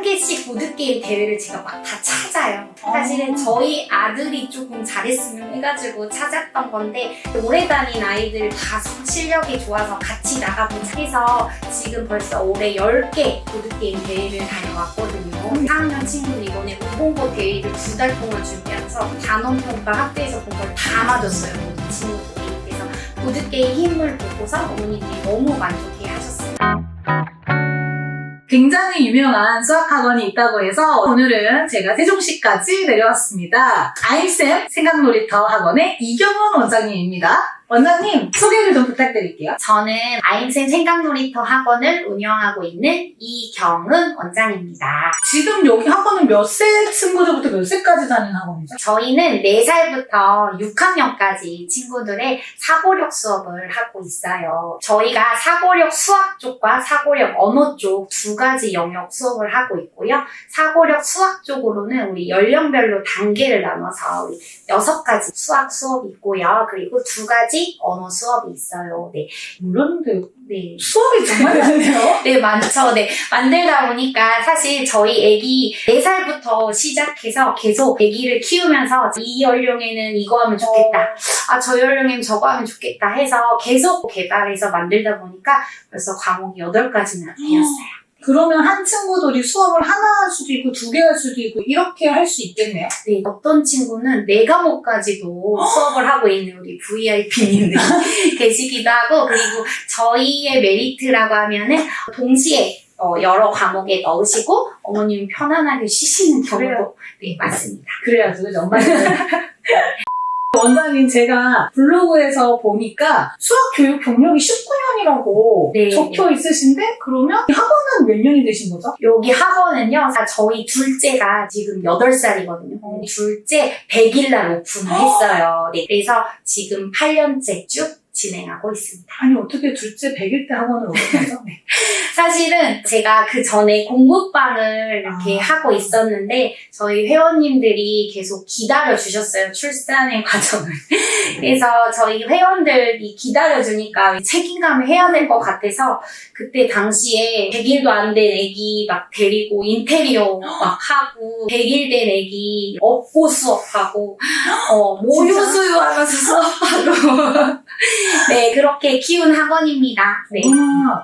개씩 보드게임 대회를 제가 막 다 찾아요. 사실은 저희 아들이 조금 잘했으면 해가지고 찾았던 건데 오래 다닌 아이들 다 실력이 좋아서 같이 나가보자 해서 지금 벌써 올해 10개 보드게임 대회를 다녀왔거든요. 4학년 친구는 이번에 우봉고 대회를 2달 동안 준비하면서 단원평가 학교에서 본 걸 다 맞았어요. 모든 친구들이. 그래서 보드게임 힘을 보고서 어머니들이 너무 만족해 하셨어요. 굉장히 유명한 수학학원이 있다고 해서 오늘은 제가 세종시까지 내려왔습니다. 아임쌤 생각놀이터 학원의 이경원 원장님입니다. 원장님 소개를 좀 부탁드릴게요. 저는 아임쌤 생각놀이터 학원을 운영하고 있는 이경은 원장입니다. 지금 여기 학원은 몇 세 친구들부터 몇 세까지 다니는 학원이죠? 저희는 4살부터 6학년까지 친구들의 사고력 수업을 하고 있어요. 저희가 사고력 수학 쪽과 사고력 언어 쪽 2가지 영역 수업을 하고 있고요. 사고력 수학 쪽으로는 우리 연령별로 단계를 나눠서 우리 6가지 수학 수업이 있고요. 그리고 2가지 언어 수업이 있어요. 네. 몰랐는데 네. 수업이 정말 많네요. 네, 많죠. 네. 만들다 보니까 사실 저희 애기 4살부터 시작해서 계속 애기를 키우면서 이 연령에는 이거 하면 좋겠다. 저 연령에는 저거 하면 좋겠다 해서 계속 개발해서 만들다 보니까 벌써 과목이 8가지나 되었어요. 그러면 한 친구들이 수업을 하나 할 수도 있고 2개 할 수도 있고 이렇게 할 수 있겠네요. 네, 어떤 친구는 4과목까지도 수업을 하고 있는 우리 VIP님들 계시기도 하고, 그리고 저희의 메리트라고 하면은 동시에 여러 과목에 넣으시고 어머님 편안하게 쉬시는 경우도 네, 맞습니다. 그래야죠, 그죠? 엄마는. 원장님, 제가 블로그에서 보니까 수학 교육 경력이 19년이라고 네. 적혀 있으신데, 그러면 학원은 몇 년이 되신 거죠? 여기 학원은요, 저희 둘째가 지금 8살이거든요. 둘째 100일날 오픈을 했어요. 네, 그래서 지금 8년째 쭉 진행하고 있습니다. 아니, 어떻게 둘째 100일 때 학원을 오픈하죠? 네. 사실은 제가 그 전에 공부방을 이렇게 하고 있었는데 저희 회원님들이 계속 기다려주셨어요. 출산의 과정을. 그래서 저희 회원들이 기다려주니까 책임감을 해야 될 것 같아서 그때 당시에 100일도 안 된 애기 막 데리고 인테리어 막 하고 100일 된 애기 업고 수업하고 모유 수유하면서 수업하고 네, 그렇게 키운 학원입니다. 네.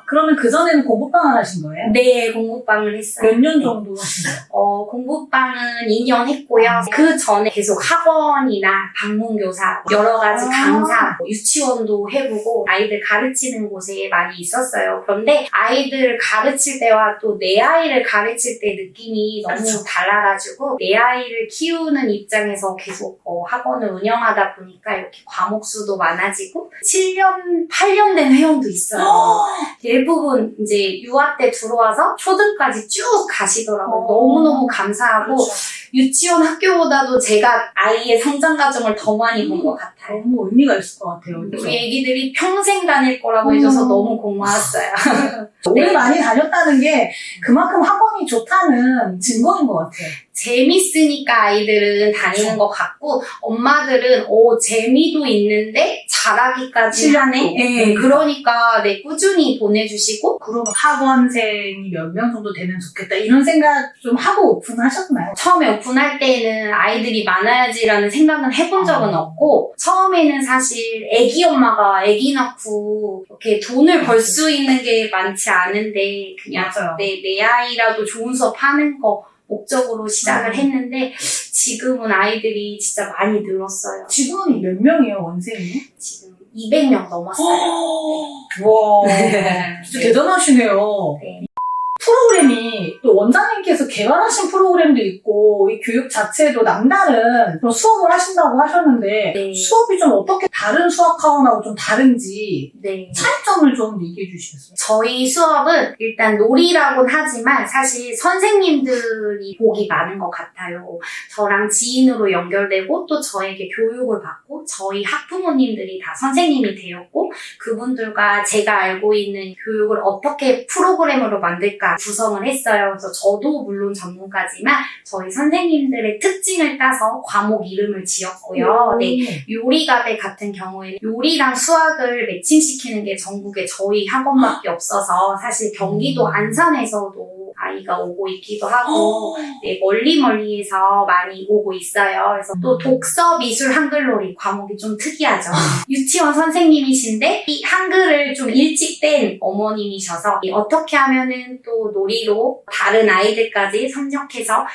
그러면 그전에는 공부방을 하신 거예요? 네, 공부방을 했어요. 몇 년 정도 하신 거예요? 공부방은 2년 했고요. 그 전에 계속 학원이나 방문교사, 여러 가지 강사, 유치원도 해보고 아이들 가르치는 곳에 많이 있었어요. 그런데 아이들을 가르칠 때와 또 내 아이를 가르칠 때 느낌이 너무 그렇죠. 달라가지고 내 아이를 키우는 입장에서 계속 학원을 운영하다 보니까 이렇게 과목 수도 많아지고 7년, 8년 된 회원도 있어요. 대부분 이제 유아 때 들어와서 초등까지 쭉 가시더라고요. 너무너무 감사하고 그렇죠. 유치원 학교보다도 제가 아이의 성장 과정을 더 많이 본 것 같아요. 너무 의미가 있을 것 같아요. 그렇죠? 우리 애기들이 평생 다닐 거라고 해줘서 너무 고마웠어요. 오래 많이 다녔다는 게 그만큼 학원이 좋다는 증거인 것 같아요. 재밌으니까 아이들은 다니는 것 같고 엄마들은 재미도 있는데 잘하기까지 하네. 네, 그러니까 꾸준히 보내주시고 그럼 학원생이 몇 명 정도 되면 좋겠다 이런 생각 좀 하고 오픈하셨나요? 처음에 오픈할 때는 아이들이 많아야지라는 생각은 해본 적은 없고 처음에는 사실 애기 엄마가 애기 낳고 이렇게 돈을 벌 수 있는 게 많지 않은데 그냥 맞아요. 내 아이라도 좋은 수업 하는 거 목적으로 시작을 했는데 지금은 아이들이 진짜 많이 늘었어요. 지금은 몇 명이에요, 원생이? 지금 200명 넘었어요. 와, 네. 진짜 대단하시네요. 네. 프로그램이 또 원장님께서 개발하신 프로그램도 있고 이 교육 자체도 남다른 그런 수업을 하신다고 하셨는데 네. 수업이 좀 어떻게 다른 수학학원하고 좀 다른지 네. 차이점을 좀 얘기해 주시겠어요? 저희 수업은 일단 놀이라고는 하지만 사실 선생님들이 복이 많은 것 같아요. 저랑 지인으로 연결되고 또 저에게 교육을 받고 저희 학부모님들이 다 선생님이 되었고 그분들과 제가 알고 있는 교육을 어떻게 프로그램으로 만들까 구성을 했어요. 그래서 저도 물론 전문가지만 저희 선생님들의 특징을 따서 과목 이름을 지었고요. 네, 요리가배 같은 경우에는 요리랑 수학을 매칭시키는 게 전국에 저희 학원밖에 없어서 사실 경기도 안산에서도 아이가 오고 있기도 하고 네, 멀리에서 많이 오고 있어요. 그래서 또 독서, 미술, 한글놀이 과목이 좀 특이하죠. 유치원 선생님이신데 이 한글을 좀 일찍 뗀 어머님이셔서 어떻게 하면은 또 놀이로 다른 아이들까지 섭렵해서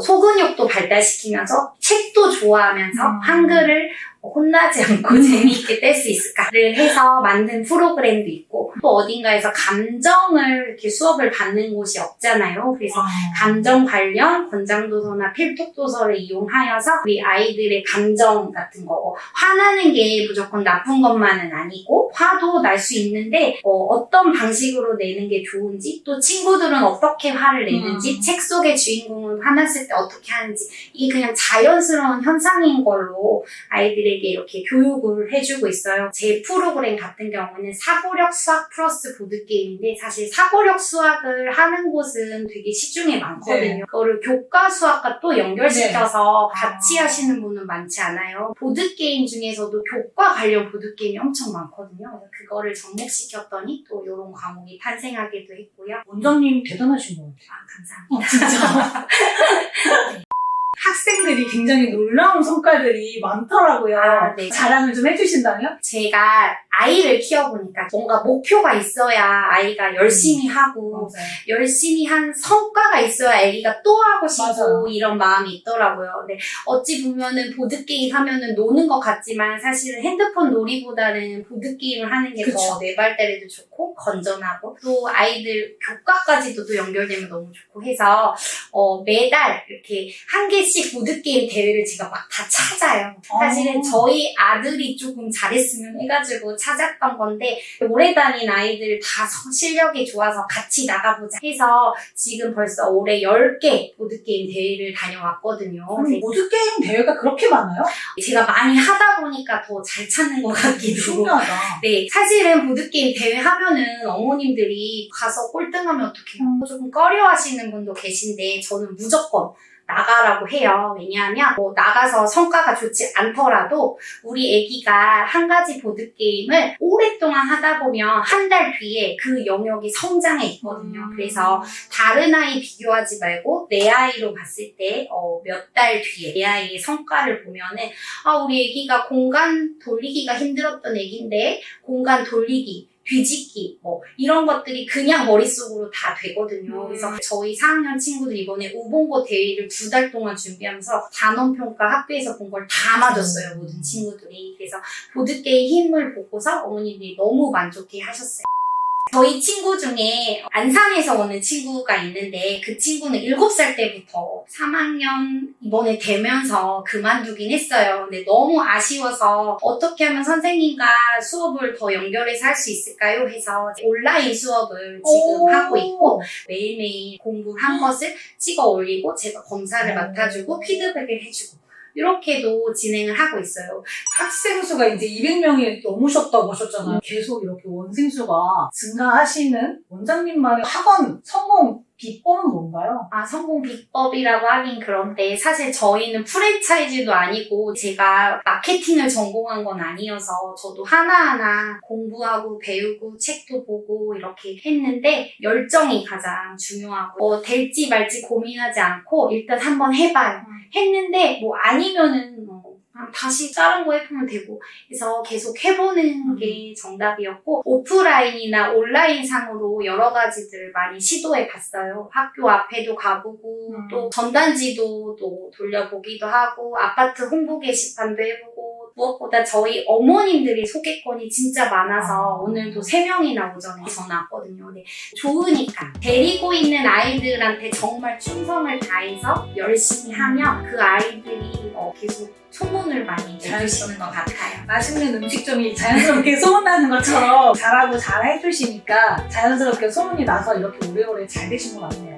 소근육도 발달시키면서 책도 좋아하면서 한글을 혼나지 않고 재미있게 뗄 수 있을까를 해서 만든 프로그램도 있고 또 어딘가에서 감정을 이렇게 수업을 받는 곳이 없잖아요. 그래서 감정 관련 권장도서나 필독도서를 이용하여서 우리 아이들의 감정 같은 거 화나는 게 무조건 나쁜 것만은 아니고 화도 날 수 있는데 어떤 방식으로 내는 게 좋은지 또 친구들은 어떻게 화를 내는지 책 속의 주인공은 화났을 때 어떻게 하는지 이게 그냥 자연스러운 현상인 걸로 아이들에게 이렇게 교육을 해주고 있어요. 제 프로그램 같은 경우는 사고력 수학 플러스 보드게임인데 사실 사고력 수학을 하는 곳은 되게 시중에 많거든요. 그거를 교과 수학과 또 연결시켜서 같이 하시는 분은 많지 않아요. 보드게임 중에서도 교과 관련 보드게임이 엄청 많거든요. 그래서 그거를 접목시켰더니 또 이런 과목이 탄생하기도 했고요. 원장님 대단하신 것 같아요. 감사합니다. 진짜. 학생들이 굉장히 놀라운 성과들이 많더라고요. 네. 자랑을 좀 해주신다면? 제가 아이를 키워보니까 뭔가 목표가 있어야 아이가 열심히 하고 맞아요. 열심히 한 성과가 있어야 아기가 또 하고 싶고 맞아요. 이런 마음이 있더라고요. 근데 어찌 보면은 보드게임 하면은 노는 것 같지만 사실은 핸드폰 놀이보다는 보드게임을 하는 게 더 뇌 발달에도 좋고 건전하고 또 아이들 교과까지도 또 연결되면 너무 좋고 해서 매달 이렇게 한 개씩 보드게임 대회를 제가 막 다 찾아요. 사실은 저희 아들이 조금 잘했으면 해가지고 찾았던 건데 오래 다닌 아이들 다 실력이 좋아서 같이 나가보자 해서 지금 벌써 올해 10개 보드게임 대회를 다녀왔거든요. 보드게임 대회가 그렇게 많아요? 제가 많이 하다 보니까 더 잘 찾는 것 같기도 신기하다. 네, 사실은 보드게임 대회 하면은 어머님들이 가서 꼴등하면 어떡해요? 조금 꺼려 하시는 분도 계신데 저는 무조건 나가라고 해요. 왜냐하면 나가서 성과가 좋지 않더라도 우리 아기가 한 가지 보드게임을 오랫동안 하다 보면 한 달 뒤에 그 영역이 성장해 있거든요. 그래서 다른 아이 비교하지 말고 내 아이로 봤을 때 몇 달 뒤에 내 아이의 성과를 보면은 우리 아기가 공간 돌리기가 힘들었던 아기인데 공간 돌리기 뒤집기 이런 것들이 그냥 머릿속으로 다 되거든요. 그래서 저희 4학년 친구들 이번에 우봉고 대회를 2달 동안 준비하면서 단원평가 학교에서 본 걸 다 맞았어요. 모든 친구들이. 그래서 보드게임 힘을 보고서 어머님들이 너무 만족해 하셨어요. 저희 친구 중에 안산에서 오는 친구가 있는데 그 친구는 7살 때부터 3학년 이번에 되면서 그만두긴 했어요. 근데 너무 아쉬워서 어떻게 하면 선생님과 수업을 더 연결해서 할 수 있을까요? 해서 온라인 수업을 지금 하고 있고 매일매일 공부한 것을 찍어 올리고 제가 검사를 맡아주고 피드백을 해주고 이렇게도 진행을 하고 있어요. 학생 수가 이제 200명이 넘으셨다고 하셨잖아요. 계속 이렇게 원생 수가 증가하시는 원장님만의 학원 성공 비법은 뭔가요? 성공 비법이라고 하긴 그런데 사실 저희는 프랜차이즈도 아니고 제가 마케팅을 전공한 건 아니어서 저도 하나하나 공부하고 배우고 책도 보고 이렇게 했는데 열정이 가장 중요하고 될지 말지 고민하지 않고 일단 한번 해봐요. 했는데 아니면은 다시 다른 거 해보면 되고 그래서 계속 해보는 게 정답이었고 오프라인이나 온라인 상으로 여러 가지들을 많이 시도해 봤어요. 학교 앞에도 가보고 또 전단지도 또 돌려보기도 하고 아파트 홍보 게시판도 해보고 무엇보다 저희 어머님들이 소개권이 진짜 많아서 오늘도 3명이나 오전에 전화 왔거든요. 네, 좋으니까 데리고 있는 아이들한테 정말 충성을 다해서 열심히 하면 그 아이들이 계속 소문을 많이 내주시는 것 같아요. 맛있는 음식점이 자연스럽게 소문나는 것처럼 잘하고 잘 해주시니까 자연스럽게 소문이 나서 이렇게 오래오래 잘 되신 것 같네요.